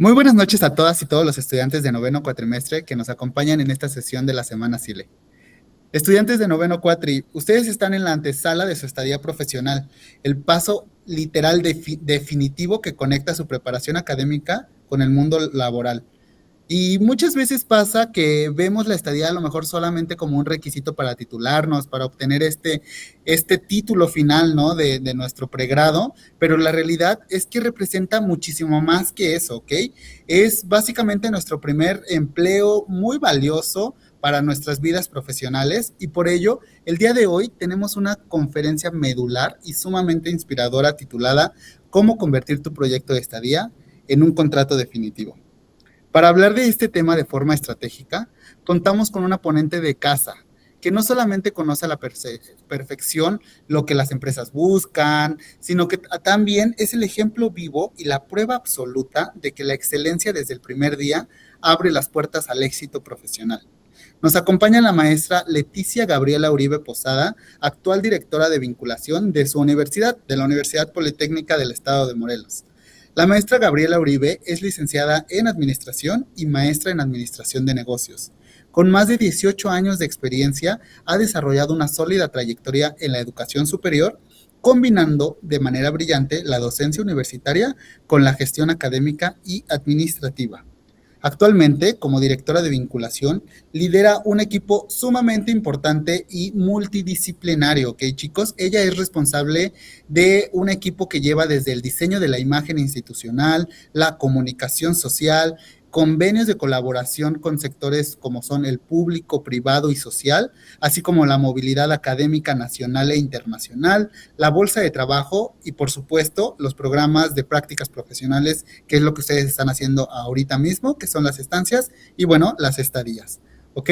Muy buenas noches a todas y todos los estudiantes de noveno cuatrimestre que nos acompañan en esta sesión de la Semana SILE. Estudiantes de noveno cuatri, ustedes están en la antesala de su estadía profesional, el paso literal definitivo que conecta su preparación académica con el mundo laboral. Y muchas veces pasa que vemos la estadía a lo mejor solamente como un requisito para titularnos, para obtener este título final, ¿no? De nuestro pregrado, pero la realidad es que representa muchísimo más que eso, ¿ok? Es básicamente nuestro primer empleo muy valioso para nuestras vidas profesionales y por ello el día de hoy tenemos una conferencia medular y sumamente inspiradora titulada ¿Cómo convertir tu proyecto de estadía en un contrato definitivo? Para hablar de este tema de forma estratégica, contamos con una ponente de casa que no solamente conoce a la perfección lo que las empresas buscan, sino que también es el ejemplo vivo y la prueba absoluta de que la excelencia desde el primer día abre las puertas al éxito profesional. Nos acompaña la maestra Leticia Gabriela Uribe Posada, actual directora de vinculación de su universidad, de la Universidad Politécnica del Estado de Morelos. La maestra Gabriela Uribe es licenciada en Administración y maestra en Administración de Negocios. Con más de 18 años de experiencia, ha desarrollado una sólida trayectoria en la educación superior, combinando de manera brillante la docencia universitaria con la gestión académica y administrativa. Actualmente, como directora de vinculación, lidera un equipo sumamente importante y multidisciplinario, ¿ok, chicos? Ella es responsable de un equipo que lleva desde el diseño de la imagen institucional, la comunicación social, convenios de colaboración con sectores como son el público, privado y social, así como la movilidad académica nacional e internacional, la bolsa de trabajo y, por supuesto, los programas de prácticas profesionales, que es lo que ustedes están haciendo ahorita mismo, que son las estancias y, bueno, las estadías, ¿ok?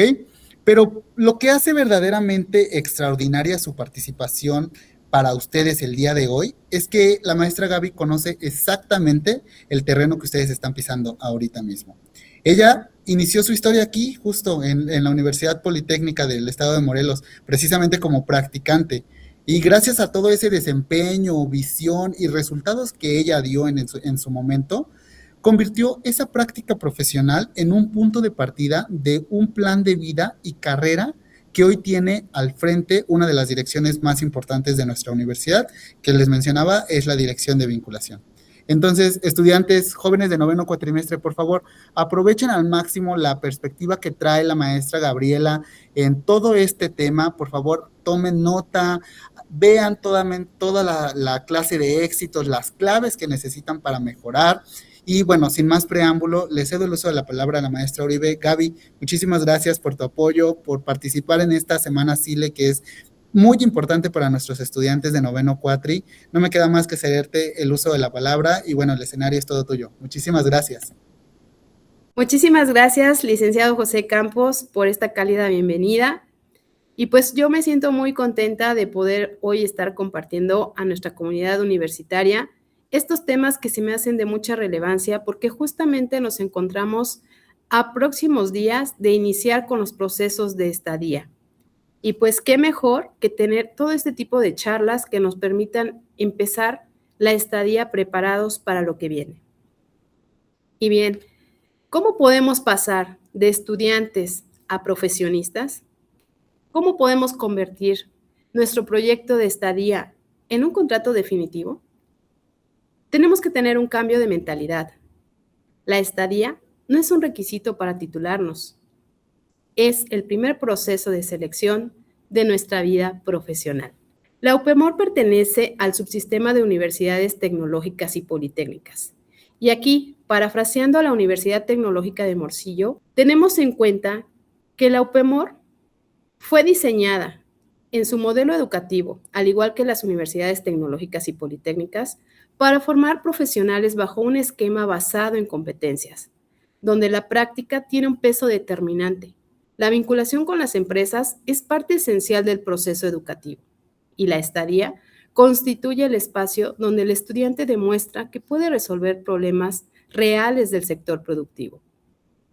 Pero lo que hace verdaderamente extraordinaria su participación para ustedes el día de hoy es que la maestra Gaby conoce exactamente el terreno que ustedes están pisando ahorita mismo. Ella inició su historia aquí, justo en la Universidad Politécnica del Estado de Morelos, precisamente como practicante. Y gracias a todo ese desempeño, visión y resultados que ella dio en su momento, convirtió esa práctica profesional en un punto de partida de un plan de vida y carrera que hoy tiene al frente una de las direcciones más importantes de nuestra universidad, que les mencionaba, es la dirección de vinculación. Entonces, estudiantes jóvenes de noveno cuatrimestre, por favor, aprovechen al máximo la perspectiva que trae la maestra Gabriela en todo este tema. Por favor, tomen nota, vean toda la clase de éxitos, las claves que necesitan para mejorar. Y bueno, sin más preámbulo, le cedo el uso de la palabra a la maestra Uribe. Gaby, muchísimas gracias por tu apoyo, por participar en esta semana SILE, que es muy importante para nuestros estudiantes de noveno cuatri. No me queda más que cederte el uso de la palabra y bueno, el escenario es todo tuyo. Muchísimas gracias. Muchísimas gracias, licenciado José Campos, por esta cálida bienvenida. Y pues yo me siento muy contenta de poder hoy estar compartiendo a nuestra comunidad universitaria estos temas que se me hacen de mucha relevancia porque justamente nos encontramos a próximos días de iniciar con los procesos de estadía. Y pues qué mejor que tener todo este tipo de charlas que nos permitan empezar la estadía preparados para lo que viene. Y bien, ¿cómo podemos pasar de estudiantes a profesionistas? ¿Cómo podemos convertir nuestro proyecto de estadía en un contrato definitivo? Tenemos que tener un cambio de mentalidad. La estadía no es un requisito para titularnos, es el primer proceso de selección de nuestra vida profesional. La UPEMOR pertenece al subsistema de universidades tecnológicas y politécnicas. Y aquí, parafraseando a la Universidad Tecnológica de Morcillo, tenemos en cuenta que la UPEMOR fue diseñada en su modelo educativo, al igual que las universidades tecnológicas y politécnicas, para formar profesionales bajo un esquema basado en competencias, donde la práctica tiene un peso determinante. La vinculación con las empresas es parte esencial del proceso educativo y la estadía constituye el espacio donde el estudiante demuestra que puede resolver problemas reales del sector productivo.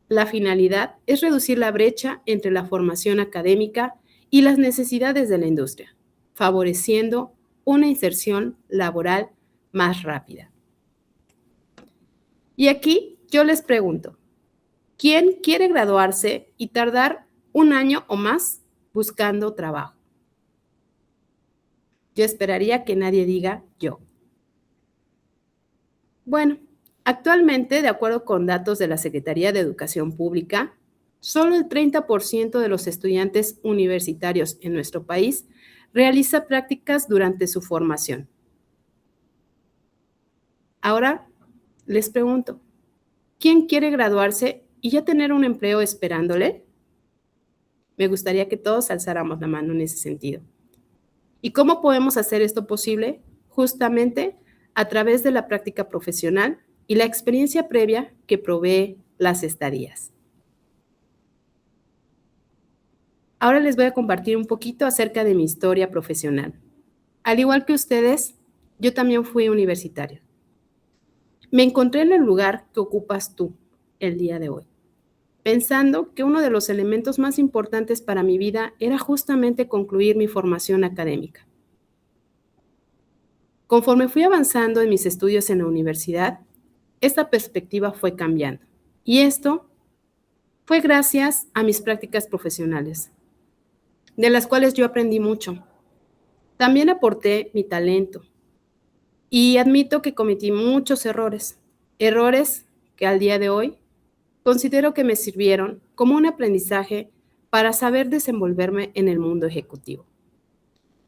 La finalidad es reducir la brecha entre la formación académica y las necesidades de la industria, favoreciendo una inserción laboral más rápida. Y aquí yo les pregunto, ¿quién quiere graduarse y tardar 1 año o más buscando trabajo? Yo esperaría que nadie diga yo. Bueno, actualmente, de acuerdo con datos de la Secretaría de Educación Pública, solo el 30% de los estudiantes universitarios en nuestro país realiza prácticas durante su formación. Ahora les pregunto, ¿quién quiere graduarse y ya tener un empleo esperándole? Me gustaría que todos alzáramos la mano en ese sentido. ¿Y cómo podemos hacer esto posible? Justamente a través de la práctica profesional y la experiencia previa que provee las estadías. Ahora les voy a compartir un poquito acerca de mi historia profesional. Al igual que ustedes, yo también fui universitario. Me encontré en el lugar que ocupas tú el día de hoy, pensando que uno de los elementos más importantes para mi vida era justamente concluir mi formación académica. Conforme fui avanzando en mis estudios en la universidad, esta perspectiva fue cambiando. Y esto fue gracias a mis prácticas profesionales, de las cuales yo aprendí mucho. También aporté mi talento y admito que cometí muchos errores que al día de hoy considero que me sirvieron como un aprendizaje para saber desenvolverme en el mundo ejecutivo.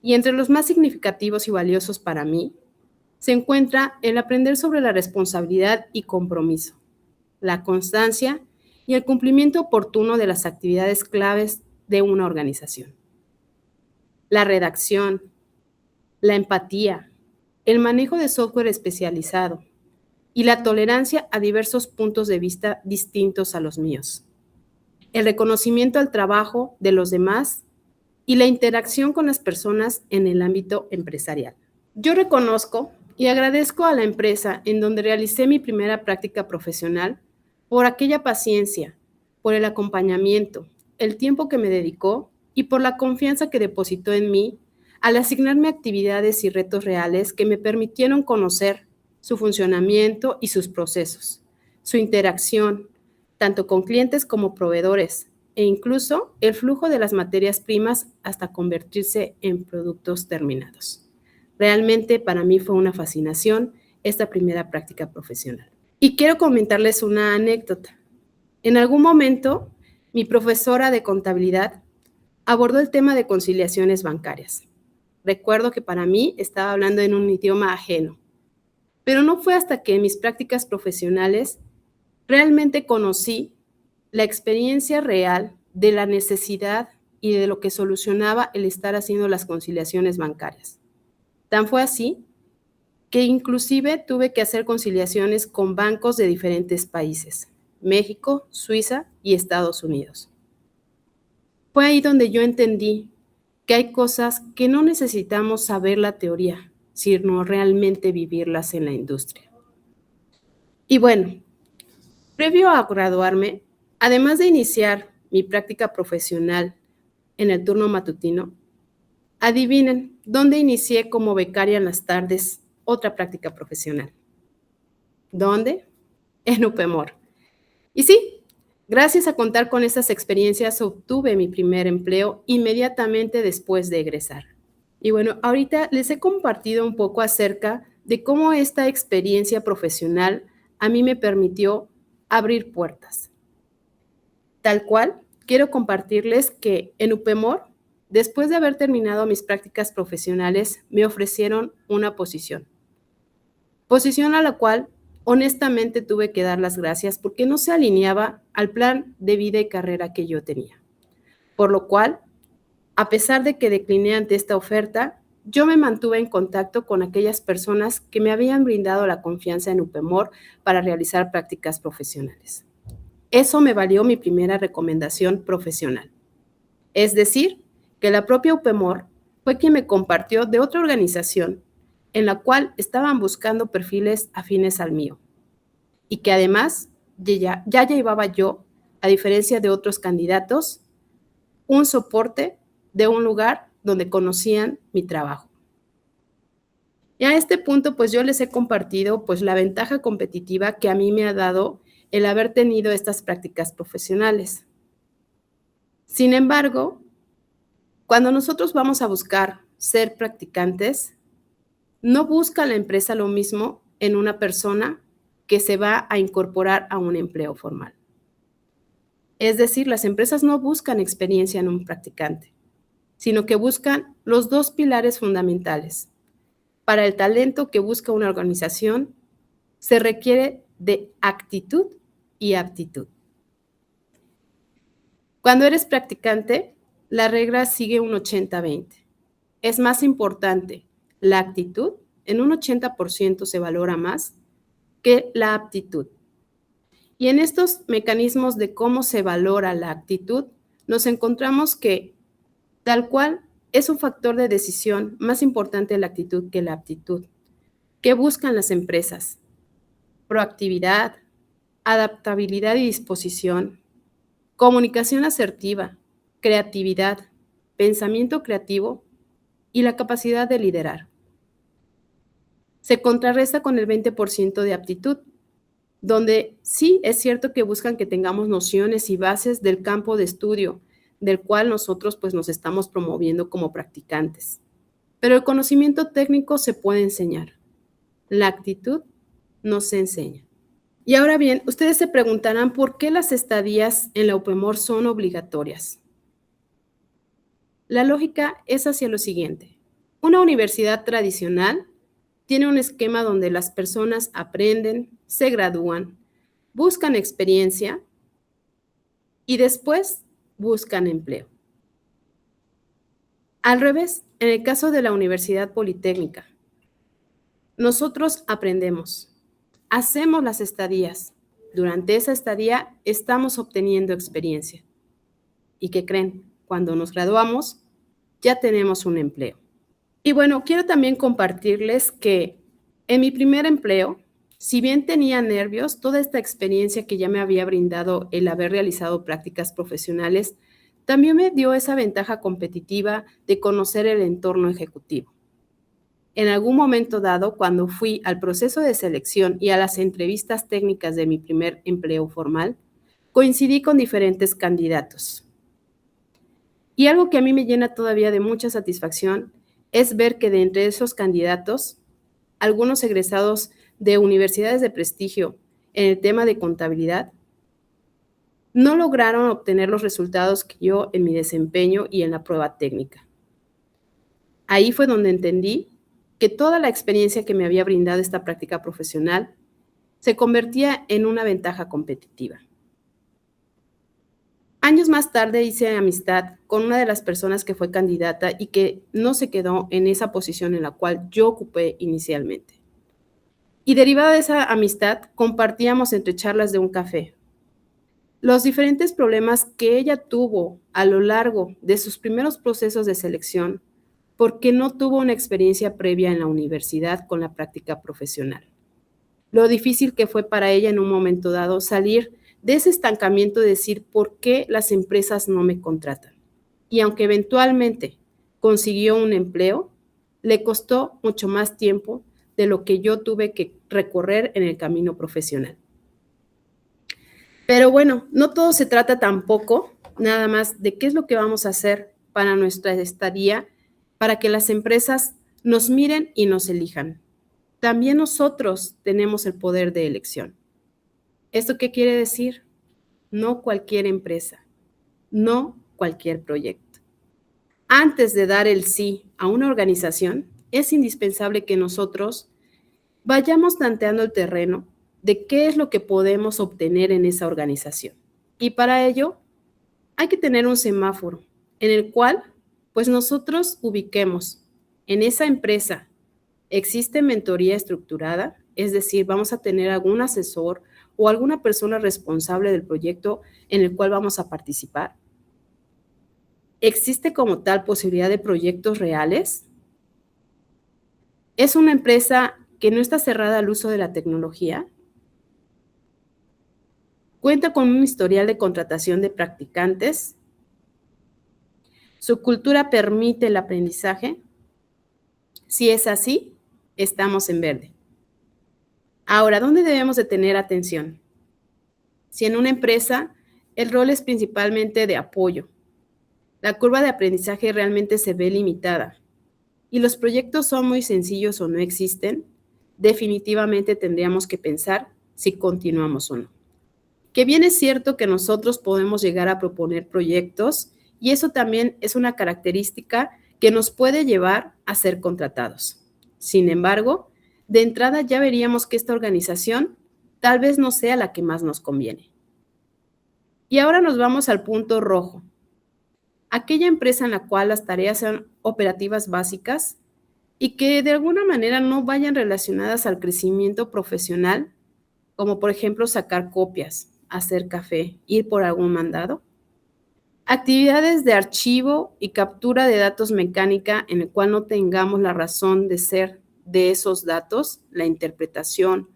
Y entre los más significativos y valiosos para mí se encuentra el aprender sobre la responsabilidad y compromiso, la constancia y el cumplimiento oportuno de las actividades claves de una organización. La redacción, la empatía, el manejo de software especializado y la tolerancia a diversos puntos de vista distintos a los míos. El reconocimiento al trabajo de los demás y la interacción con las personas en el ámbito empresarial. Yo reconozco y agradezco a la empresa en donde realicé mi primera práctica profesional por aquella paciencia, por el acompañamiento, el tiempo que me dedicó y por la confianza que depositó en mí al asignarme actividades y retos reales que me permitieron conocer su funcionamiento y sus procesos, su interacción, tanto con clientes como proveedores, e incluso el flujo de las materias primas hasta convertirse en productos terminados. Realmente para mí fue una fascinación esta primera práctica profesional. Y quiero comentarles una anécdota. En algún momento, mi profesora de contabilidad abordó el tema de conciliaciones bancarias. Recuerdo que para mí estaba hablando en un idioma ajeno, pero no fue hasta que en mis prácticas profesionales realmente conocí la experiencia real de la necesidad y de lo que solucionaba el estar haciendo las conciliaciones bancarias. Tan fue así que inclusive tuve que hacer conciliaciones con bancos de diferentes países, México, Suiza y Estados Unidos. Fue ahí donde yo entendí que hay cosas que no necesitamos saber la teoría, sino realmente vivirlas en la industria. Y bueno, previo a graduarme, además de iniciar mi práctica profesional en el turno matutino, adivinen dónde inicié como becaria en las tardes otra práctica profesional. ¿Dónde? En UPEMOR. Y sí, gracias a contar con estas experiencias obtuve mi primer empleo inmediatamente después de egresar. Y bueno, ahorita les he compartido un poco acerca de cómo esta experiencia profesional a mí me permitió abrir puertas. Tal cual, quiero compartirles que en UPEMOR, después de haber terminado mis prácticas profesionales, me ofrecieron una posición a la cual honestamente tuve que dar las gracias porque no se alineaba al plan de vida y carrera que yo tenía. Por lo cual, a pesar de que decliné ante esta oferta, yo me mantuve en contacto con aquellas personas que me habían brindado la confianza en UPEMOR para realizar prácticas profesionales. Eso me valió mi primera recomendación profesional. Es decir, que la propia UPEMOR fue quien me compartió de otra organización en la cual estaban buscando perfiles afines al mío y que además ya llevaba yo, a diferencia de otros candidatos, un soporte de un lugar donde conocían mi trabajo. Y a este punto, pues yo les he compartido pues la ventaja competitiva que a mí me ha dado el haber tenido estas prácticas profesionales. Sin embargo, cuando nosotros vamos a buscar ser practicantes, no busca la empresa lo mismo en una persona que se va a incorporar a un empleo formal. Es decir, las empresas no buscan experiencia en un practicante, sino que buscan los dos pilares fundamentales. Para el talento que busca una organización, se requiere de actitud y aptitud. Cuando eres practicante, la regla sigue un 80-20. Es más importante la actitud, en un 80% se valora más que la aptitud. Y en estos mecanismos de cómo se valora la actitud, nos encontramos que, tal cual, es un factor de decisión más importante la actitud que la aptitud. ¿Qué buscan las empresas? Proactividad, adaptabilidad y disposición, comunicación asertiva, creatividad, pensamiento creativo y la capacidad de liderar. Se contrarresta con el 20% de aptitud, donde sí es cierto que buscan que tengamos nociones y bases del campo de estudio, del cual nosotros pues nos estamos promoviendo como practicantes. Pero el conocimiento técnico se puede enseñar. La actitud no se enseña. Y ahora bien, ustedes se preguntarán por qué las estadías en la UPEMOR son obligatorias. La lógica es hacia lo siguiente. Una universidad tradicional tiene un esquema donde las personas aprenden, se gradúan, buscan experiencia y después buscan empleo. Al revés, en el caso de la Universidad Politécnica, nosotros aprendemos, hacemos las estadías. Durante esa estadía estamos obteniendo experiencia. ¿Y qué creen? Cuando nos graduamos, ya tenemos un empleo. Y bueno, quiero también compartirles que en mi primer empleo, si bien tenía nervios, toda esta experiencia que ya me había brindado el haber realizado prácticas profesionales, también me dio esa ventaja competitiva de conocer el entorno ejecutivo. En algún momento dado, cuando fui al proceso de selección y a las entrevistas técnicas de mi primer empleo formal, coincidí con diferentes candidatos. Y algo que a mí me llena todavía de mucha satisfacción es ver que de entre esos candidatos, algunos egresados de universidades de prestigio en el tema de contabilidad, no lograron obtener los resultados que yo en mi desempeño y en la prueba técnica. Ahí fue donde entendí que toda la experiencia que me había brindado esta práctica profesional se convertía en una ventaja competitiva. Años más tarde hice amistad con una de las personas que fue candidata y que no se quedó en esa posición en la cual yo ocupé inicialmente. Y derivada de esa amistad, compartíamos entre charlas de un café los diferentes problemas que ella tuvo a lo largo de sus primeros procesos de selección porque no tuvo una experiencia previa en la universidad con la práctica profesional. Lo difícil que fue para ella en un momento dado salir de ese estancamiento de decir por qué las empresas no me contratan. Y aunque eventualmente consiguió un empleo, le costó mucho más tiempo de lo que yo tuve que recorrer en el camino profesional. Pero bueno, no todo se trata tampoco nada más de qué es lo que vamos a hacer para nuestra estadía, para que las empresas nos miren y nos elijan. También nosotros tenemos el poder de elección. ¿Esto qué quiere decir? No cualquier empresa, no cualquier proyecto. Antes de dar el sí a una organización, es indispensable que nosotros vayamos tanteando el terreno de qué es lo que podemos obtener en esa organización. Y para ello hay que tener un semáforo en el cual pues nosotros ubiquemos en esa empresa. ¿Existe mentoría estructurada? Es decir, vamos a tener algún asesor o alguna persona responsable del proyecto en el cual vamos a participar. ¿Existe como tal posibilidad de proyectos reales? ¿Es una empresa que no está cerrada al uso de la tecnología? ¿Cuenta con un historial de contratación de practicantes? ¿Su cultura permite el aprendizaje? Si es así, estamos en verde. Ahora, ¿dónde debemos de tener atención? Si en una empresa el rol es principalmente de apoyo, la curva de aprendizaje realmente se ve limitada y los proyectos son muy sencillos o no existen, definitivamente tendríamos que pensar si continuamos o no. Que bien es cierto que nosotros podemos llegar a proponer proyectos y eso también es una característica que nos puede llevar a ser contratados. Sin embargo, de entrada ya veríamos que esta organización tal vez no sea la que más nos conviene. Y ahora nos vamos al punto rojo. Aquella empresa en la cual las tareas sean operativas básicas y que de alguna manera no vayan relacionadas al crecimiento profesional, como por ejemplo sacar copias, hacer café, ir por algún mandado. Actividades de archivo y captura de datos mecánica en el cual no tengamos la razón de ser de esos datos, la interpretación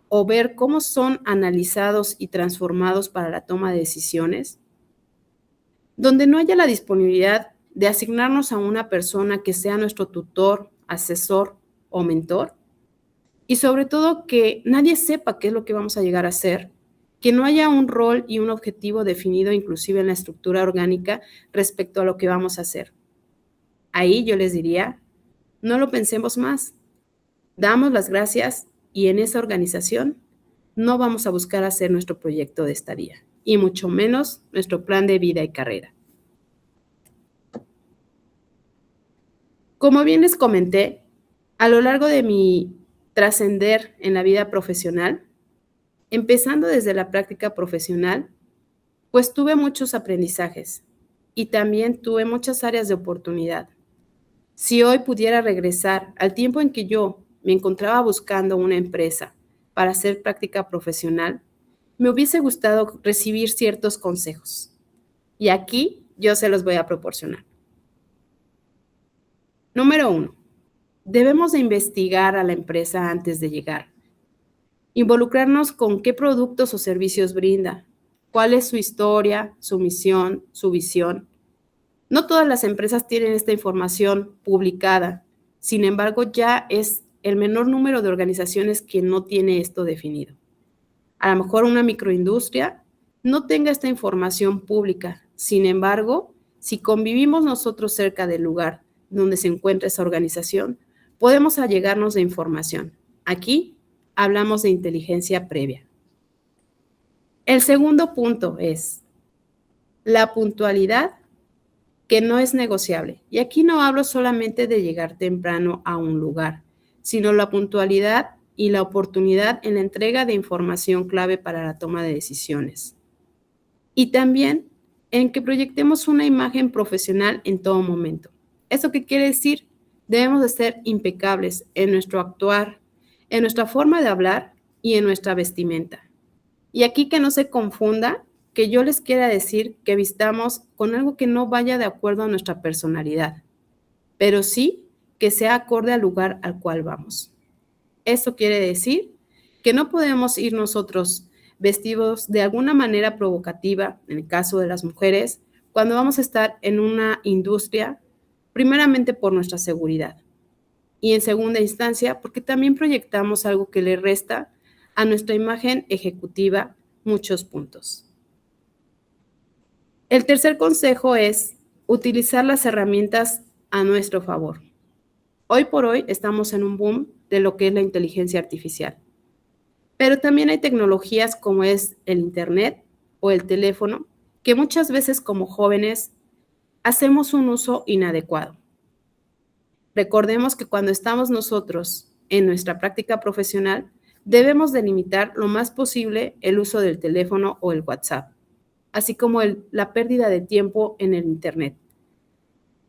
o ver cómo son analizados y transformados para la toma de decisiones. Donde no haya la disponibilidad de asignarnos a una persona que sea nuestro tutor, asesor o mentor. Y sobre todo que nadie sepa qué es lo que vamos a llegar a hacer, que no haya un rol y un objetivo definido inclusive en la estructura orgánica respecto a lo que vamos a hacer. Ahí yo les diría, no lo pensemos más, damos las gracias y en esa organización no vamos a buscar hacer nuestro proyecto de estadía y mucho menos nuestro plan de vida y carrera. Como bien les comenté, a lo largo de mi trascender en la vida profesional, empezando desde la práctica profesional, pues tuve muchos aprendizajes y también tuve muchas áreas de oportunidad. Si hoy pudiera regresar al tiempo en que yo me encontraba buscando una empresa para hacer práctica profesional, me hubiese gustado recibir ciertos consejos. Y aquí yo se los voy a proporcionar. Número 1. Debemos de investigar a la empresa antes de llegar. Involucrarnos con qué productos o servicios brinda, cuál es su historia, su misión, su visión. No todas las empresas tienen esta información publicada, sin embargo, ya es el menor número de organizaciones que no tiene esto definido. A lo mejor una microindustria no tenga esta información pública, sin embargo, si convivimos nosotros cerca del lugar donde se encuentra esa organización, podemos allegarnos de información. Aquí hablamos de inteligencia previa. El segundo punto es la puntualidad, que no es negociable. Y aquí no hablo solamente de llegar temprano a un lugar, sino la puntualidad y la oportunidad en la entrega de información clave para la toma de decisiones. Y también en que proyectemos una imagen profesional en todo momento. ¿Eso qué quiere decir? Debemos de ser impecables en nuestro actuar, en nuestra forma de hablar y en nuestra vestimenta. Y aquí que no se confunda, que yo les quiera decir que vistamos con algo que no vaya de acuerdo a nuestra personalidad, pero sí que sea acorde al lugar al cual vamos. Eso quiere decir que no podemos ir nosotros vestidos de alguna manera provocativa, en el caso de las mujeres, cuando vamos a estar en una industria, primeramente por nuestra seguridad y en segunda instancia porque también proyectamos algo que le resta a nuestra imagen ejecutiva muchos puntos. El tercer consejo es utilizar las herramientas a nuestro favor. Hoy por hoy estamos en un boom de lo que es la inteligencia artificial, pero también hay tecnologías como es el Internet o el teléfono que muchas veces como jóvenes hacemos un uso inadecuado. Recordemos que cuando estamos nosotros en nuestra práctica profesional, debemos delimitar lo más posible el uso del teléfono o el WhatsApp, así como la pérdida de tiempo en el Internet.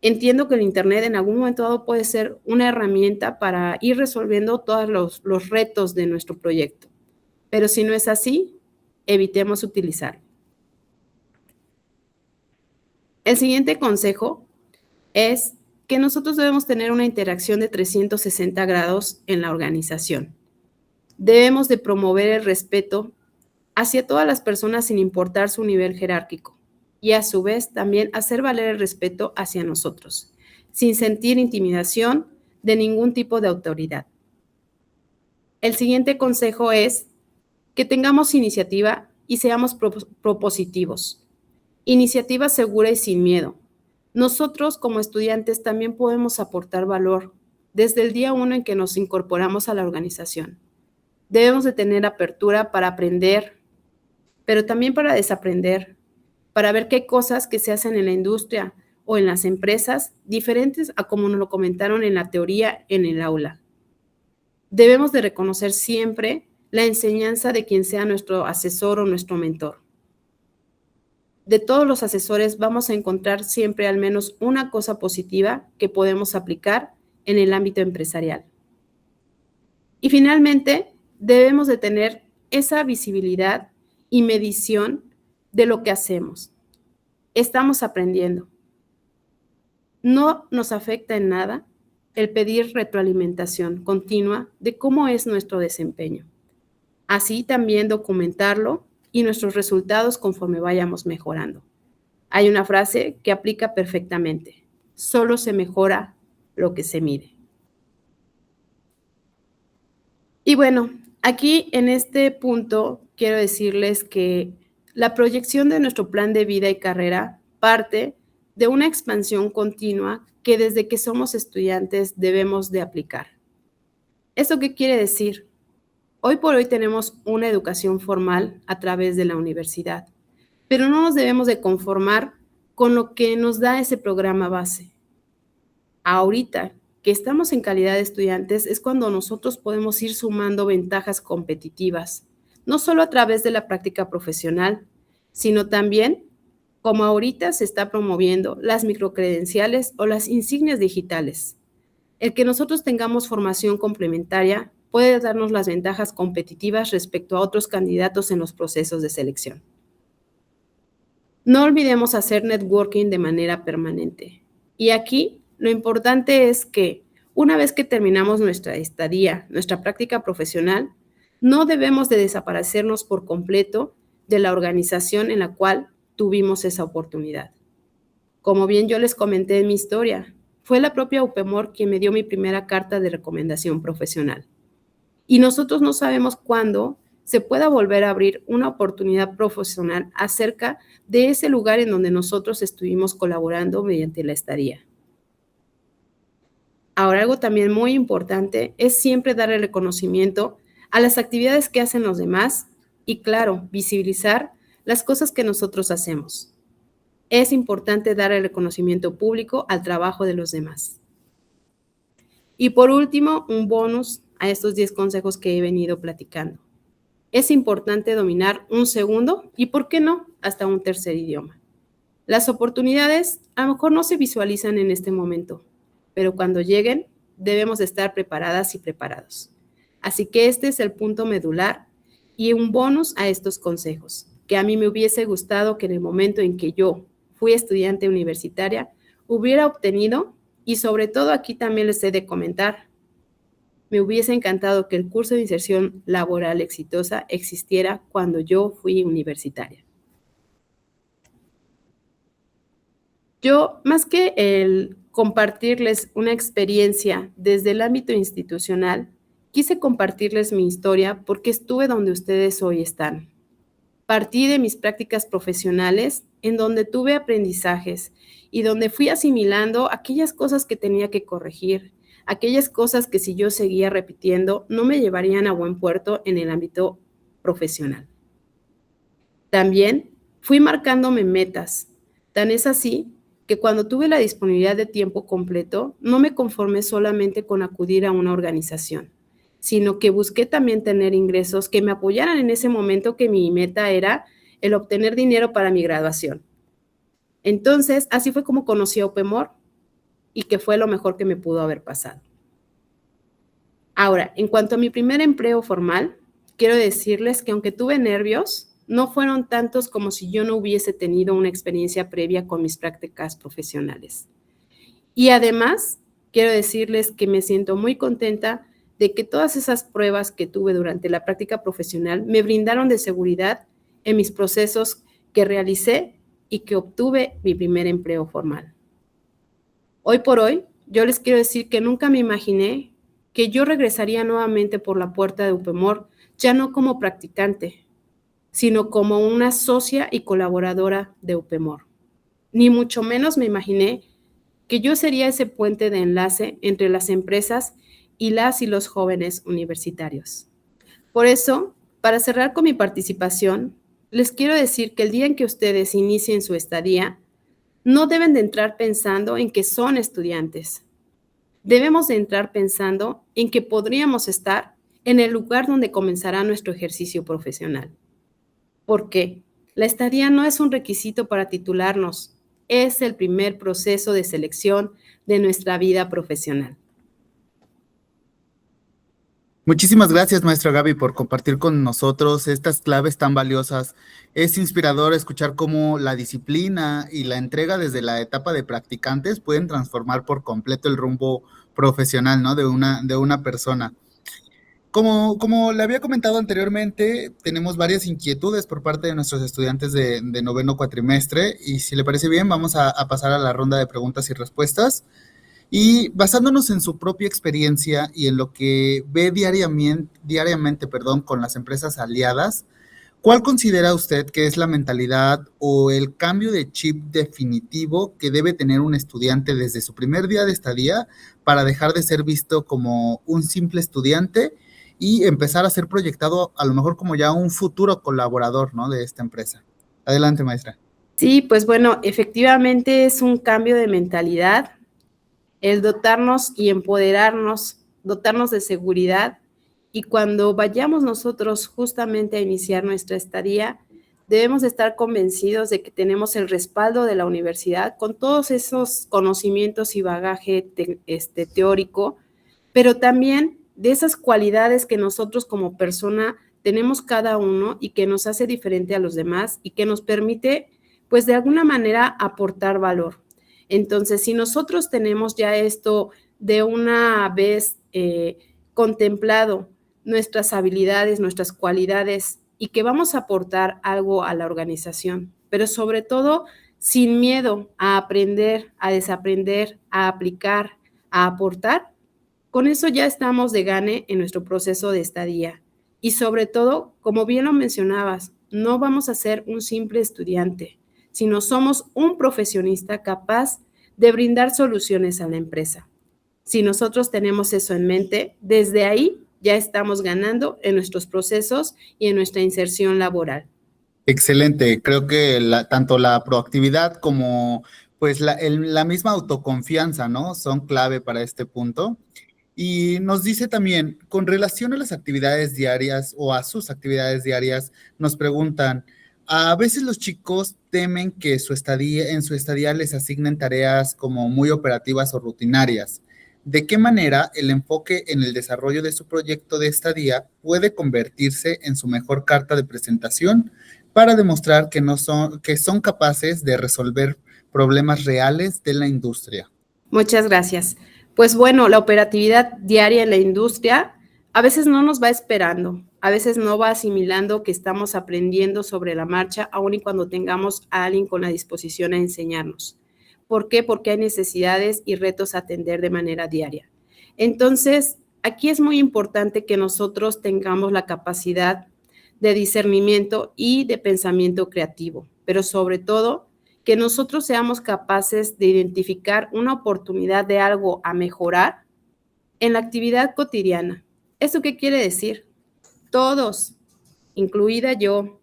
Entiendo que el Internet en algún momento dado puede ser una herramienta para ir resolviendo todos los retos de nuestro proyecto, pero si no es así, evitemos utilizarlo. El siguiente consejo es que nosotros debemos tener una interacción de 360 grados en la organización. Debemos de promover el respeto hacia todas las personas sin importar su nivel jerárquico y a su vez también hacer valer el respeto hacia nosotros, sin sentir intimidación de ningún tipo de autoridad. El siguiente consejo es que tengamos iniciativa y seamos propositivos. Iniciativa segura y sin miedo. Nosotros como estudiantes también podemos aportar valor desde el día 1 en que nos incorporamos a la organización. Debemos de tener apertura para aprender, pero también para desaprender, para ver qué cosas que se hacen en la industria o en las empresas diferentes a como nos lo comentaron en la teoría en el aula. Debemos de reconocer siempre la enseñanza de quien sea nuestro asesor o nuestro mentor. De todos los asesores vamos a encontrar siempre al menos una cosa positiva que podemos aplicar en el ámbito empresarial. Y finalmente, debemos de tener esa visibilidad y medición de lo que hacemos. Estamos aprendiendo. No nos afecta en nada el pedir retroalimentación continua de cómo es nuestro desempeño. Así también documentarlo y nuestros resultados conforme vayamos mejorando. Hay una frase que aplica perfectamente. Solo se mejora lo que se mide. Y bueno, aquí en este punto quiero decirles que la proyección de nuestro plan de vida y carrera parte de una expansión continua que desde que somos estudiantes debemos de aplicar. ¿Esto qué quiere decir? Hoy por hoy tenemos una educación formal a través de la universidad, pero no nos debemos de conformar con lo que nos da ese programa base. Ahorita que estamos en calidad de estudiantes es cuando nosotros podemos ir sumando ventajas competitivas, no solo a través de la práctica profesional, sino también como ahorita se está promoviendo las microcredenciales o las insignias digitales. El que nosotros tengamos formación complementaria puede darnos las ventajas competitivas respecto a otros candidatos en los procesos de selección. No olvidemos hacer networking de manera permanente. Y aquí lo importante es que una vez que terminamos nuestra estadía, nuestra práctica profesional, no debemos de desaparecernos por completo de la organización en la cual tuvimos esa oportunidad. Como bien yo les comenté en mi historia, fue la propia UPEMOR quien me dio mi primera carta de recomendación profesional. Y nosotros no sabemos cuándo se pueda volver a abrir una oportunidad profesional acerca de ese lugar en donde nosotros estuvimos colaborando mediante la estadía. Ahora, algo también muy importante es siempre dar el reconocimiento a las actividades que hacen los demás y, claro, visibilizar las cosas que nosotros hacemos. Es importante dar el reconocimiento público al trabajo de los demás. Y por último, un bonus a estos 10 consejos que he venido platicando. Es importante dominar un segundo y, ¿por qué no?, hasta un tercer idioma. Las oportunidades a lo mejor no se visualizan en este momento, pero cuando lleguen debemos estar preparadas y preparados. Así que este es el punto medular y un bonus a estos consejos, que a mí me hubiese gustado que en el momento en que yo fui estudiante universitaria hubiera obtenido, y sobre todo aquí también les he de comentar, me hubiese encantado que el curso de inserción laboral exitosa existiera cuando yo fui universitaria. Yo, más que el compartirles una experiencia desde el ámbito institucional, quise compartirles mi historia porque estuve donde ustedes hoy están. Partí de mis prácticas profesionales en donde tuve aprendizajes y donde fui asimilando aquellas cosas que tenía que corregir, aquellas cosas que si yo seguía repitiendo no me llevarían a buen puerto en el ámbito profesional. También fui marcándome metas, tan es así que cuando tuve la disponibilidad de tiempo completo, no me conformé solamente con acudir a una organización, sino que busqué también tener ingresos que me apoyaran en ese momento que mi meta era el obtener dinero para mi graduación. Entonces, así fue como conocí a UPEMOR y que fue lo mejor que me pudo haber pasado. Ahora, en cuanto a mi primer empleo formal, quiero decirles que aunque tuve nervios, no fueron tantos como si yo no hubiese tenido una experiencia previa con mis prácticas profesionales. Y además, quiero decirles que me siento muy contenta de que todas esas pruebas que tuve durante la práctica profesional me brindaron de seguridad en mis procesos que realicé y que obtuve mi primer empleo formal. Hoy por hoy, yo les quiero decir que nunca me imaginé que yo regresaría nuevamente por la puerta de UPEMOR, ya no como practicante, sino como una socia y colaboradora de UPEMOR. Ni mucho menos me imaginé que yo sería ese puente de enlace entre las empresas y las y los jóvenes universitarios. Por eso, para cerrar con mi participación, les quiero decir que el día en que ustedes inicien su estadía, no deben de entrar pensando en que son estudiantes. Debemos de entrar pensando en que podríamos estar en el lugar donde comenzará nuestro ejercicio profesional. ¿Por qué? La estadía no es un requisito para titularnos, es el primer proceso de selección de nuestra vida profesional. Muchísimas gracias, maestra Gaby, por compartir con nosotros estas claves tan valiosas. Es inspirador escuchar cómo la disciplina y la entrega desde la etapa de practicantes pueden transformar por completo el rumbo profesional, ¿no? De una persona. Como le había comentado anteriormente, tenemos varias inquietudes por parte de nuestros estudiantes de noveno cuatrimestre y si le parece bien, vamos a pasar a la ronda de preguntas y respuestas. Y basándonos en su propia experiencia y en lo que ve diariamente, con las empresas aliadas, ¿cuál considera usted que es la mentalidad o el cambio de chip definitivo que debe tener un estudiante desde su primer día de estadía para dejar de ser visto como un simple estudiante y empezar a ser proyectado a lo mejor como ya un futuro colaborador, ¿no?, de esta empresa? Adelante, maestra. Sí, pues bueno, efectivamente es un cambio de mentalidad, el dotarnos y empoderarnos, dotarnos de seguridad, y cuando vayamos nosotros justamente a iniciar nuestra estadía, debemos estar convencidos de que tenemos el respaldo de la universidad con todos esos conocimientos y bagaje teórico, pero también de esas cualidades que nosotros como persona tenemos cada uno y que nos hace diferente a los demás y que nos permite, pues de alguna manera, aportar valor. Entonces, si nosotros tenemos ya esto de una vez contemplado nuestras habilidades, nuestras cualidades y que vamos a aportar algo a la organización, pero sobre todo sin miedo a aprender, a desaprender, a aplicar, a aportar, con eso ya estamos de gane en nuestro proceso de estadía. Y sobre todo, como bien lo mencionabas, no vamos a ser un simple estudiante, sino somos un profesionista capaz de brindar soluciones a la empresa. Si nosotros tenemos eso en mente, desde ahí ya estamos ganando en nuestros procesos y en nuestra inserción laboral. Excelente, creo que tanto la proactividad como pues la misma autoconfianza, ¿no?, son clave para este punto. Y nos dice también, con relación a las actividades diarias o a sus actividades diarias, nos preguntan, a veces los chicos temen que en su estadía les asignen tareas como muy operativas o rutinarias. ¿De qué manera el enfoque en el desarrollo de su proyecto de estadía puede convertirse en su mejor carta de presentación para demostrar que son capaces de resolver problemas reales de la industria? Muchas gracias. Pues bueno, la operatividad diaria en la industria a veces no nos va esperando, a veces no va asimilando que estamos aprendiendo sobre la marcha, aun y cuando tengamos a alguien con la disposición a enseñarnos. ¿Por qué? Porque hay necesidades y retos a atender de manera diaria. Entonces, aquí es muy importante que nosotros tengamos la capacidad de discernimiento y de pensamiento creativo, pero sobre todo que nosotros seamos capaces de identificar una oportunidad de algo a mejorar en la actividad cotidiana. ¿Eso qué quiere decir? Todos, incluida yo,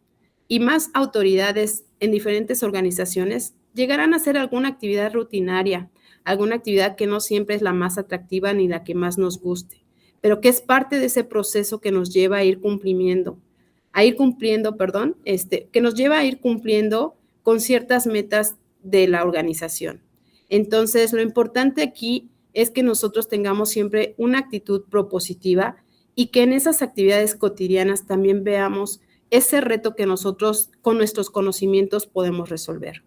y más autoridades en diferentes organizaciones, llegarán a hacer alguna actividad rutinaria, alguna actividad que no siempre es la más atractiva ni la que más nos guste, pero que es parte de ese proceso que nos lleva a ir que nos lleva a ir cumpliendo con ciertas metas de la organización. Entonces, lo importante aquí es que nosotros tengamos siempre una actitud propositiva y que en esas actividades cotidianas también veamos ese reto que nosotros con nuestros conocimientos podemos resolver.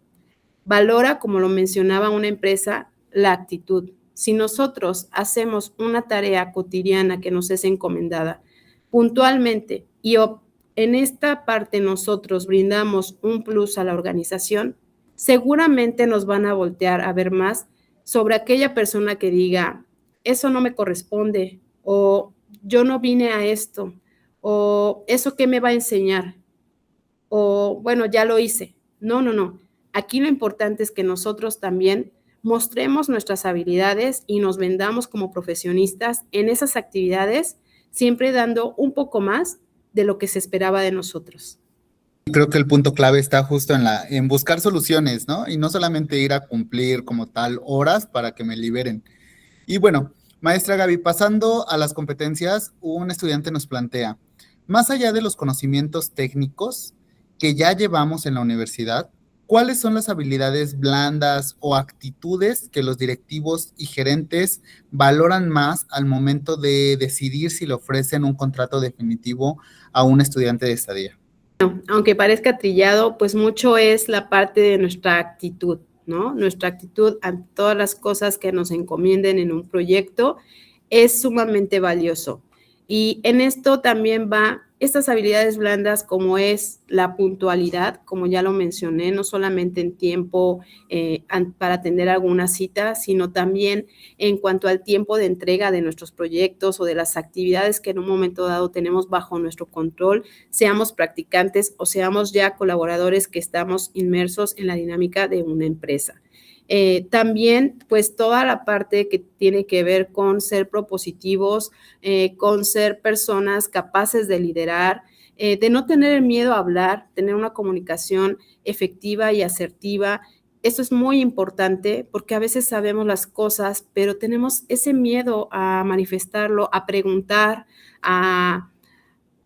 Valora, como lo mencionaba una empresa, la actitud. Si nosotros hacemos una tarea cotidiana que nos es encomendada puntualmente y en esta parte nosotros brindamos un plus a la organización, seguramente nos van a voltear a ver más sobre aquella persona que diga, eso no me corresponde, o yo no vine a esto, o eso qué me va a enseñar. o bueno, ya lo hice. No, no, no. Aquí lo importante es que nosotros también mostremos nuestras habilidades y nos vendamos como profesionistas en esas actividades, siempre dando un poco más de lo que se esperaba de nosotros. Creo que el punto clave está justo en buscar soluciones, ¿no? Y no solamente ir a cumplir como tal horas para que me liberen. Y bueno, maestra Gaby, pasando a las competencias, un estudiante nos plantea, más allá de los conocimientos técnicos que ya llevamos en la universidad, ¿cuáles son las habilidades blandas o actitudes que los directivos y gerentes valoran más al momento de decidir si le ofrecen un contrato definitivo a un estudiante de estadía? Aunque parezca trillado, pues mucho es la parte de nuestra actitud, ¿no? Nuestra actitud ante todas las cosas que nos encomienden en un proyecto es sumamente valioso. Y en esto también va estas habilidades blandas como es la puntualidad, como ya lo mencioné, no solamente en tiempo para atender alguna cita, sino también en cuanto al tiempo de entrega de nuestros proyectos o de las actividades que en un momento dado tenemos bajo nuestro control, seamos practicantes o seamos ya colaboradores que estamos inmersos en la dinámica de una empresa. También, pues, toda la parte que tiene que ver con ser propositivos, con ser personas capaces de liderar, de no tener el miedo a hablar, tener una comunicación efectiva y asertiva. Esto es muy importante porque a veces sabemos las cosas, pero tenemos ese miedo a manifestarlo, a preguntar, a,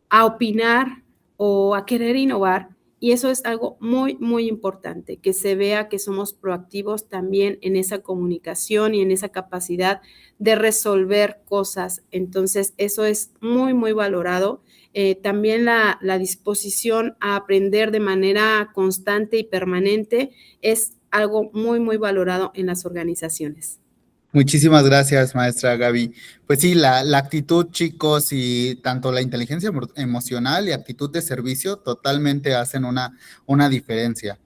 a opinar o a querer innovar. Y eso es algo muy, muy importante, que se vea que somos proactivos también en esa comunicación y en esa capacidad de resolver cosas. Entonces, eso es muy, muy valorado. También la disposición a aprender de manera constante y permanente es algo muy, muy valorado en las organizaciones. Muchísimas gracias, maestra Gaby. Pues sí, la actitud, chicos, y tanto la inteligencia emocional y actitud de servicio totalmente hacen una diferencia.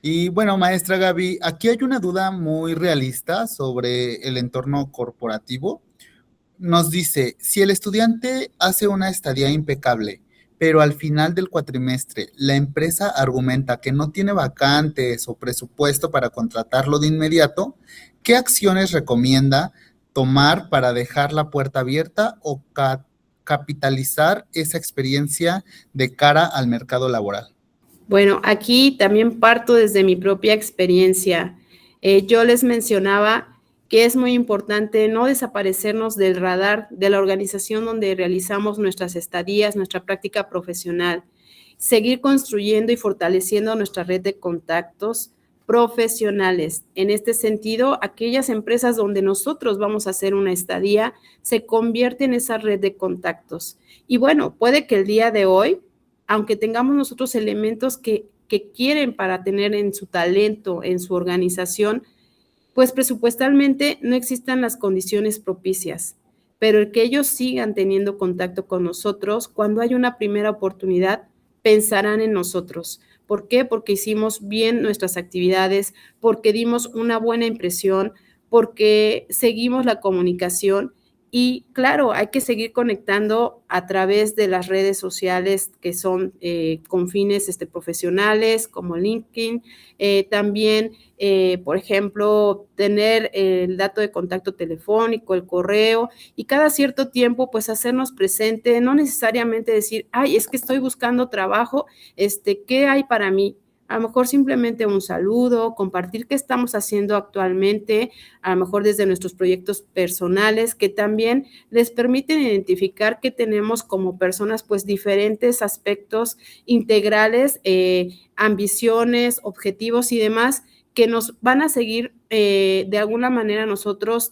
Y bueno, maestra Gaby, aquí hay una duda muy realista sobre el entorno corporativo. Nos dice, si el estudiante hace una estadía impecable, pero al final del cuatrimestre la empresa argumenta que no tiene vacantes o presupuesto para contratarlo de inmediato, ¿qué acciones recomienda tomar para dejar la puerta abierta o capitalizar esa experiencia de cara al mercado laboral? Bueno, aquí también parto desde mi propia experiencia. Yo les mencionaba que es muy importante no desaparecernos del radar de la organización donde realizamos nuestras estadías, nuestra práctica profesional, seguir construyendo y fortaleciendo nuestra red de contactos profesionales. En este sentido, aquellas empresas donde nosotros vamos a hacer una estadía se convierte en esa red de contactos. Y bueno, puede que el día de hoy aunque tengamos nosotros elementos que quieren para tener en su talento, en su organización, pues presupuestalmente no existan las condiciones propicias, pero el que ellos sigan teniendo contacto con nosotros, cuando hay una primera oportunidad, pensarán en nosotros. ¿Por qué? Porque hicimos bien nuestras actividades, porque dimos una buena impresión, porque seguimos la comunicación y claro, hay que seguir conectando a través de las redes sociales que son con fines profesionales como LinkedIn, también por ejemplo, tener el dato de contacto telefónico, el correo y cada cierto tiempo, pues hacernos presente, no necesariamente decir, ay, es que estoy buscando trabajo, ¿qué hay para mí? A lo mejor simplemente un saludo, compartir qué estamos haciendo actualmente, a lo mejor desde nuestros proyectos personales, que también les permiten identificar que tenemos como personas pues diferentes aspectos integrales, ambiciones, objetivos y demás, que nos van a seguir de alguna manera nosotros,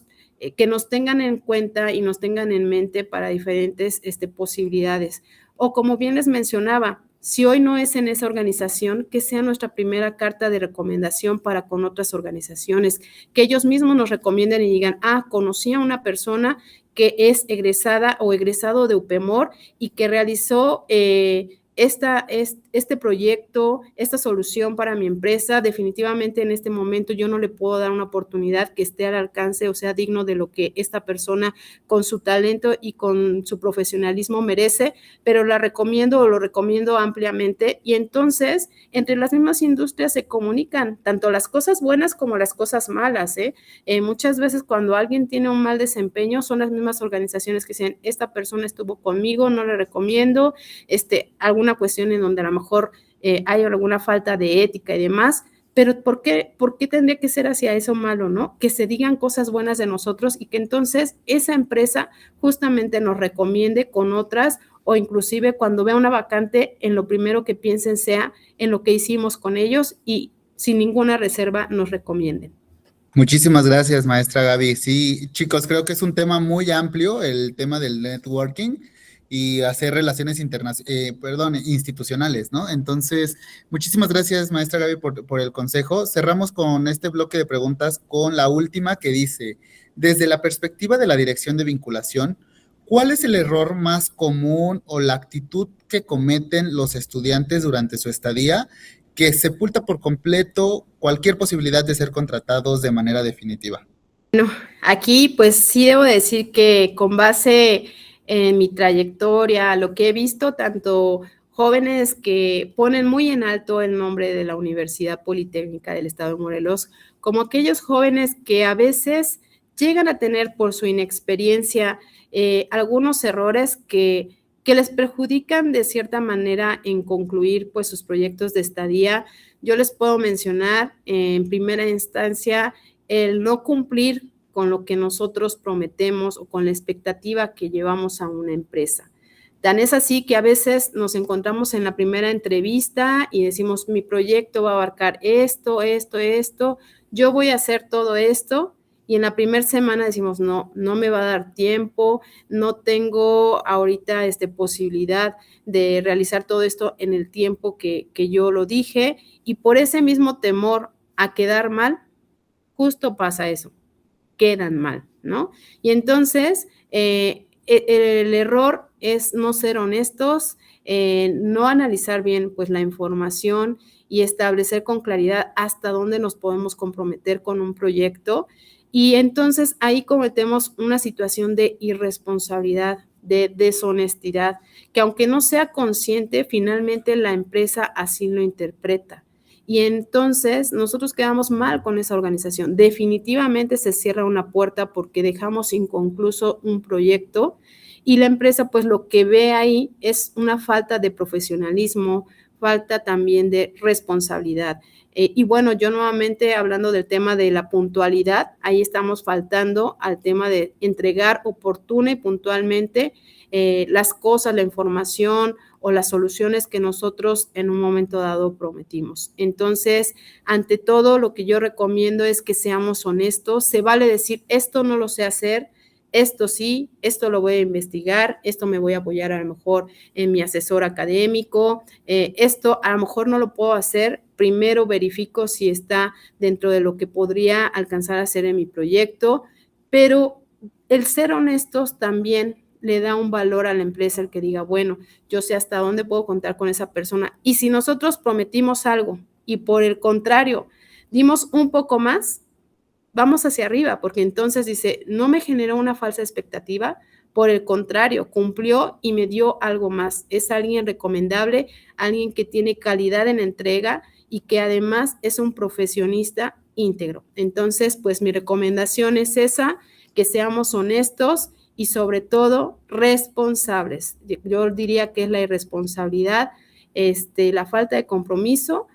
que nos tengan en cuenta y nos tengan en mente para diferentes posibilidades. O como bien les mencionaba, si hoy no es en esa organización, que sea nuestra primera carta de recomendación para con otras organizaciones, que ellos mismos nos recomienden y digan, ah, conocí a una persona que es egresada o egresado de UPEMOR y que realizó este proyecto, esta solución para mi empresa, definitivamente en este momento yo no le puedo dar una oportunidad que esté al alcance o sea digno de lo que esta persona con su talento y con su profesionalismo merece, pero la recomiendo o lo recomiendo ampliamente. Y entonces, entre las mismas industrias se comunican tanto las cosas buenas como las cosas malas, muchas veces cuando alguien tiene un mal desempeño, son las mismas organizaciones que dicen, esta persona estuvo conmigo, no le recomiendo, alguna cuestión en donde a lo mejor hay alguna falta de ética y demás, pero ¿por qué tendría que ser hacia eso malo, no? Que se digan cosas buenas de nosotros y que entonces esa empresa justamente nos recomiende con otras, o inclusive cuando vea una vacante, en lo primero que piensen sea en lo que hicimos con ellos y sin ninguna reserva nos recomienden. Muchísimas gracias, maestra Gaby. Sí, chicos, creo que es un tema muy amplio, el tema del networking y hacer relaciones institucionales, ¿no? Entonces, muchísimas gracias, maestra Gaby, por el consejo. Cerramos con este bloque de preguntas con la última que dice, desde la perspectiva de la dirección de vinculación, ¿cuál es el error más común o la actitud que cometen los estudiantes durante su estadía que sepulta por completo cualquier posibilidad de ser contratados de manera definitiva? Bueno, aquí pues sí debo decir que con base en mi trayectoria, lo que he visto, tanto jóvenes que ponen muy en alto el nombre de la Universidad Politécnica del Estado de Morelos, como aquellos jóvenes que a veces llegan a tener por su inexperiencia algunos errores que les perjudican de cierta manera en concluir pues sus proyectos de estadía. Yo les puedo mencionar en primera instancia el no cumplir con lo que nosotros prometemos o con la expectativa que llevamos a una empresa. Tan es así que a veces nos encontramos en la primera entrevista y decimos, mi proyecto va a abarcar esto, esto, esto, yo voy a hacer todo esto, y en la primera semana decimos, no me va a dar tiempo, no tengo ahorita posibilidad de realizar todo esto en el tiempo que yo lo dije, y por ese mismo temor a quedar mal, justo pasa eso, quedan mal, ¿no? Y entonces, el error es no ser honestos, no analizar bien pues la información y establecer con claridad hasta dónde nos podemos comprometer con un proyecto. Y entonces ahí cometemos una situación de irresponsabilidad, de deshonestidad, que aunque no sea consciente, finalmente la empresa así lo interpreta. Y entonces nosotros quedamos mal con esa organización. Definitivamente se cierra una puerta porque dejamos inconcluso un proyecto y la empresa pues lo que ve ahí es una falta de profesionalismo, falta también de responsabilidad. Y bueno, yo nuevamente hablando del tema de la puntualidad, ahí estamos faltando al tema de entregar oportuna y puntualmente las cosas, la información o las soluciones que nosotros en un momento dado prometimos. Entonces, ante todo, lo que yo recomiendo es que seamos honestos. Se vale decir, esto no lo sé hacer, esto sí, esto lo voy a investigar, esto me voy a apoyar a lo mejor en mi asesor académico, esto a lo mejor no lo puedo hacer, primero verifico si está dentro de lo que podría alcanzar a hacer en mi proyecto, pero el ser honestos también le da un valor a la empresa, el que diga, bueno, yo sé hasta dónde puedo contar con esa persona. Y si nosotros prometimos algo y por el contrario dimos un poco más, vamos hacia arriba, porque entonces dice, no me generó una falsa expectativa, por el contrario, cumplió y me dio algo más. Es alguien recomendable, alguien que tiene calidad en entrega y que además es un profesionista íntegro. Entonces, pues mi recomendación es esa, que seamos honestos y sobre todo responsables. Yo diría que es la irresponsabilidad, la falta de compromiso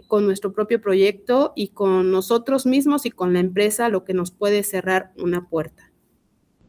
con nuestro propio proyecto y con nosotros mismos y con la empresa, lo que nos puede cerrar una puerta.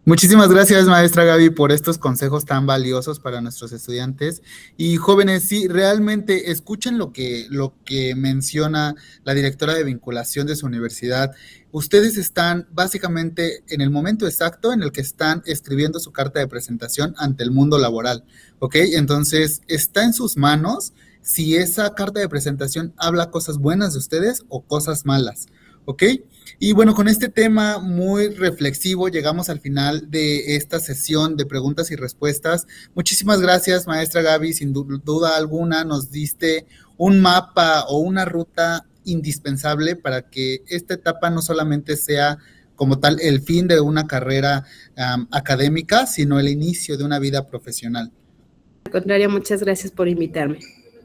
Muchísimas gracias, maestra Gaby, por estos consejos tan valiosos para nuestros estudiantes. Y jóvenes, sí, realmente escuchen lo que menciona la directora de vinculación de su universidad. Ustedes están básicamente en el momento exacto en el que están escribiendo su carta de presentación ante el mundo laboral, ¿ok? Entonces, está en sus manos si esa carta de presentación habla cosas buenas de ustedes o cosas malas, ¿ok? Y bueno, con este tema muy reflexivo llegamos al final de esta sesión de preguntas y respuestas. Muchísimas gracias, maestra Gaby. Sin duda alguna nos diste un mapa o una ruta indispensable para que esta etapa no solamente sea como tal el fin de una carrera académica, sino el inicio de una vida profesional. Al contrario, muchas gracias por invitarme.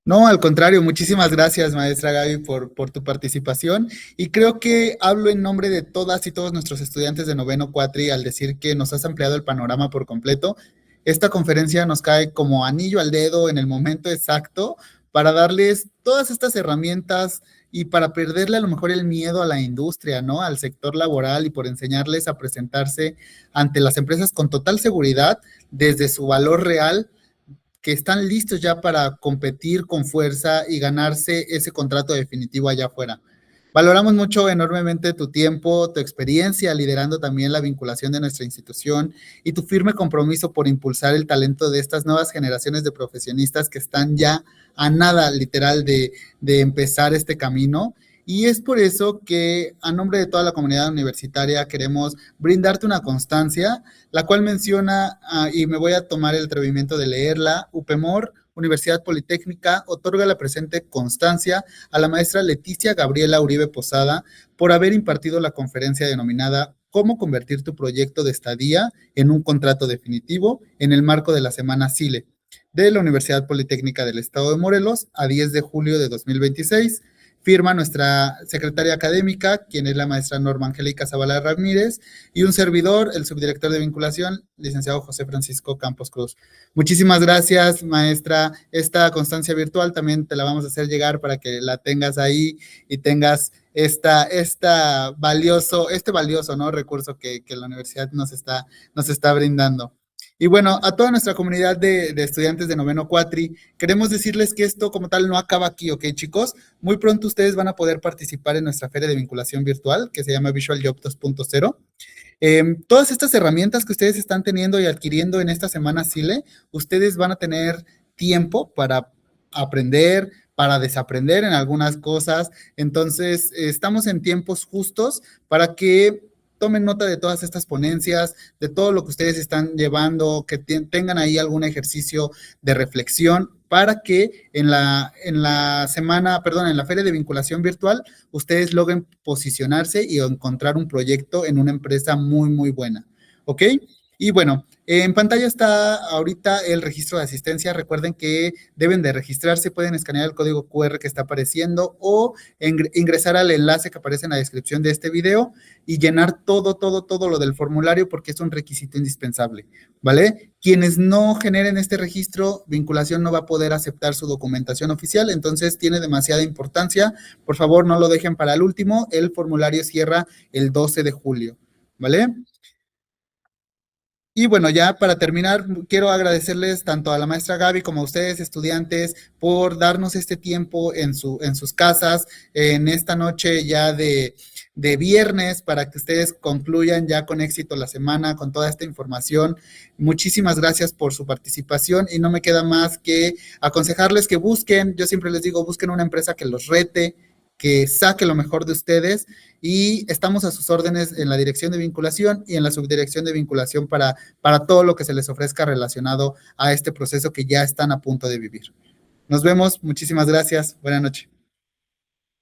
No, al contrario, muchísimas gracias, maestra Gaby, por tu participación. Y creo que hablo en nombre de todas y todos nuestros estudiantes de noveno cuatri al decir que nos has ampliado el panorama por completo. Esta conferencia nos cae como anillo al dedo en el momento exacto para darles todas estas herramientas y para perderle a lo mejor el miedo a la industria, ¿no? Al sector laboral y por enseñarles a presentarse ante las empresas con total seguridad desde su valor real, que están listos ya para competir con fuerza y ganarse ese contrato definitivo allá afuera. Valoramos mucho enormemente tu tiempo, tu experiencia liderando también la vinculación de nuestra institución y tu firme compromiso por impulsar el talento de estas nuevas generaciones de profesionistas que están ya a nada literal de empezar este camino. Y es por eso que a nombre de toda la comunidad universitaria queremos brindarte una constancia, la cual menciona, y me voy a tomar el atrevimiento de leerla: UPEMOR, Universidad Politécnica, otorga la presente constancia a la maestra Leticia Gabriela Uribe Posada por haber impartido la conferencia denominada "Cómo convertir tu proyecto de estadía en un contrato definitivo" en el marco de la Semana SILE de la Universidad Politécnica del Estado de Morelos a 10 de julio de 2026. Firma nuestra secretaria académica, quien es la maestra Norma Angélica Zavala Ramírez, y un servidor, el subdirector de vinculación, licenciado José Francisco Campos Cruz. Muchísimas gracias, maestra. Esta constancia virtual también te la vamos a hacer llegar para que la tengas ahí y tengas este valioso, ¿no?, recurso que la universidad nos está brindando. Y bueno, a toda nuestra comunidad de estudiantes de noveno cuatri, queremos decirles que esto como tal no acaba aquí, ¿ok, chicos? Muy pronto ustedes van a poder participar en nuestra feria de vinculación virtual, que se llama Visual Job 2.0. Todas estas herramientas que ustedes están teniendo y adquiriendo en esta semana SILE, ustedes van a tener tiempo para aprender, para desaprender en algunas cosas. Entonces, estamos en tiempos justos para que tomen nota de todas estas ponencias, de todo lo que ustedes están llevando, que tengan ahí algún ejercicio de reflexión para que en la feria de vinculación virtual, ustedes logren posicionarse y encontrar un proyecto en una empresa muy, muy buena. ¿Ok? Y bueno, en pantalla está ahorita el registro de asistencia. Recuerden que deben de registrarse, pueden escanear el código QR que está apareciendo o ingresar al enlace que aparece en la descripción de este video y llenar todo lo del formulario, porque es un requisito indispensable, ¿vale? Quienes no generen este registro, vinculación no va a poder aceptar su documentación oficial, entonces tiene demasiada importancia. Por favor, no lo dejen para el último. El formulario cierra el 12 de julio, ¿vale? Y bueno, ya para terminar, quiero agradecerles tanto a la maestra Gaby como a ustedes, estudiantes, por darnos este tiempo en sus casas, en esta noche ya de viernes, para que ustedes concluyan ya con éxito la semana con toda esta información. Muchísimas gracias por su participación y no me queda más que aconsejarles que busquen, yo siempre les digo, busquen una empresa que los rete, que saque lo mejor de ustedes, y estamos a sus órdenes en la dirección de vinculación y en la subdirección de vinculación para todo lo que se les ofrezca relacionado a este proceso que ya están a punto de vivir. Nos vemos, muchísimas gracias, buenas noches.